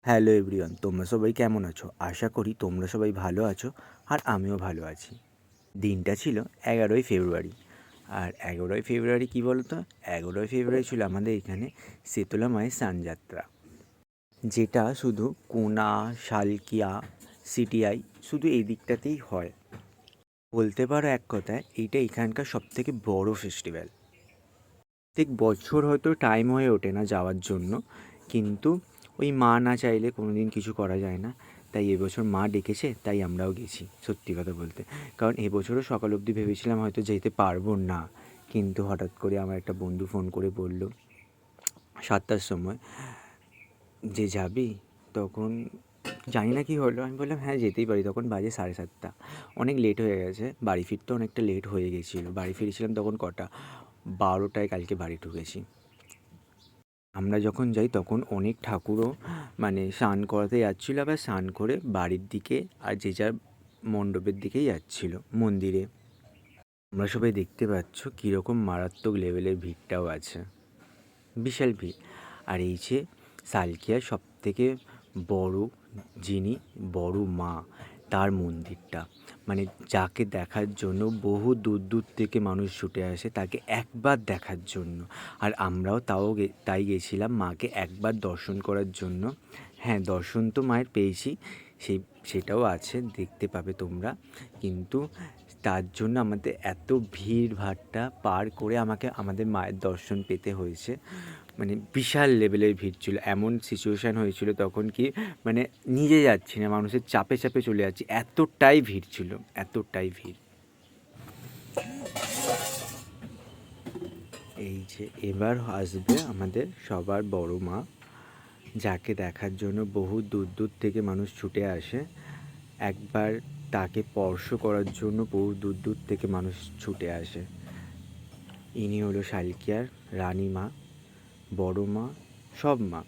Hello everyone, তোমরা সবাই কেমন আছো? আশা করি তোমরা সবাই ভালো আছো আর আমিও ভালো আছি। দিনটা ছিল 11ই ফেব্রুয়ারি। আর 11ই ফেব্রুয়ারি কী বলো তো? 11ই ফেব্রুয়ারি ছিল আমাদের এখানে শীতলা মায়ের স্নানযাত্রা, যেটা শুধু কোনা, শালকিয়া, সিটিআই শুধু এই দিকটাতেই হয়। বলতে পারো এক কথায় এইটা এখানকার সবথেকে বড় ফেস্টিভ্যাল। প্রত্যেক বছর হয়তো টাইম হয়ে ওঠে না যাওয়ার জন্য, কিন্তু ওই মা না চাইলে কোনো দিন কিছু করা যায় না। তাই এবছর মা ডেকেছে, তাই আমরাও গেছি। সত্যি কথা বলতে, কারণ এবছরও সকাল অবধি ভেবেছিলাম হয়তো যেতে পারবো না, কিন্তু হঠাৎ করে আমার একটা বন্ধু ফোন করে বলল 7টার সময় যে যাবি। তখন জানি না কী হলো, আমি বললাম হ্যাঁ যেতেই পারি। তখন বাজে 7:30, অনেক লেট হয়ে গেছে, বাড়ি ফিরতে অনেকটা লেট হয়ে গেছিলো। বাড়ি ফিরেছিলাম তখন কটা 12টায় কালকে বাড়ি ঢুকেছি। আমরা যখন যাই তখন অনেক ঠাকুরও স্নান করাতে যাচ্ছিলো, আবার স্নান করে বাড়ির দিকে আর যে যার মণ্ডপের দিকেই যাচ্ছিলো, মন্দিরে। আমরা সবাই দেখতে পাচ্ছ কীরকম মারাত্মক লেভেলের ভিড়টাও আছে, বিশাল ভিড়। আর এই যে সালকিয়ার সবথেকে বড়, যিনি বড় মা, তার মন্দিরটা, যাকে দেখার জন্য বহু দূর দূর থেকে মানুষ ছুটে আসে তাকে একবার দেখার জন্য। আর আমরাও তাই গেছিলাম মাকে একবার দর্শন করার জন্য। হ্যাঁ, দর্শন তো মায়ের পেয়েছি, সেটাও আছে, দেখতে পাবে তোমরা। কিন্তু তার জন্য আমাদের এত ভিড়ভাট্টা পার করে আমাদের মায়ের দর্শন পেতে হয়েছে। বিশাল লেভেলের ভিড় ছিল। এমন সিচুয়েশান হয়েছিল তখন কি নিজে যাচ্ছি না, মানুষের চাপে চাপে চলে যাচ্ছি, এতটাই ভিড় ছিল, এতটাই ভিড়। এই যে এবার আসবে আমাদের সবার বড় মা, যাকে দেখার জন্য বহু দূর দূর থেকে মানুষ ছুটে আসে। একবার তাকে স্পর্শ করার জন্য বহু দূর দূর থেকে মানুষ ছুটে আসে। ইনি হলো শালকিয়ার রানী মা, বড় মা, সব মা।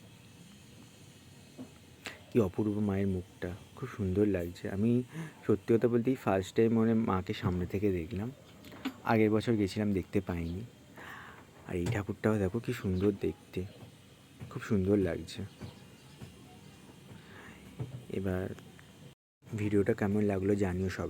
কি অপূর্ব মায়ের মুখটা, খুব সুন্দর লাগছে। আমি সত্যি কথা বলতে ফার্স্ট টাইম মাকে সামনে থেকে দেখলাম। আগের বছর গেছিলাম, দেখতে পাইনি। আর এই ঠাকুরটাও দেখো কি সুন্দর দেখতে, খুব সুন্দর লাগছে। এবার ভিডিওটা কেমন লাগলো জানিও সব।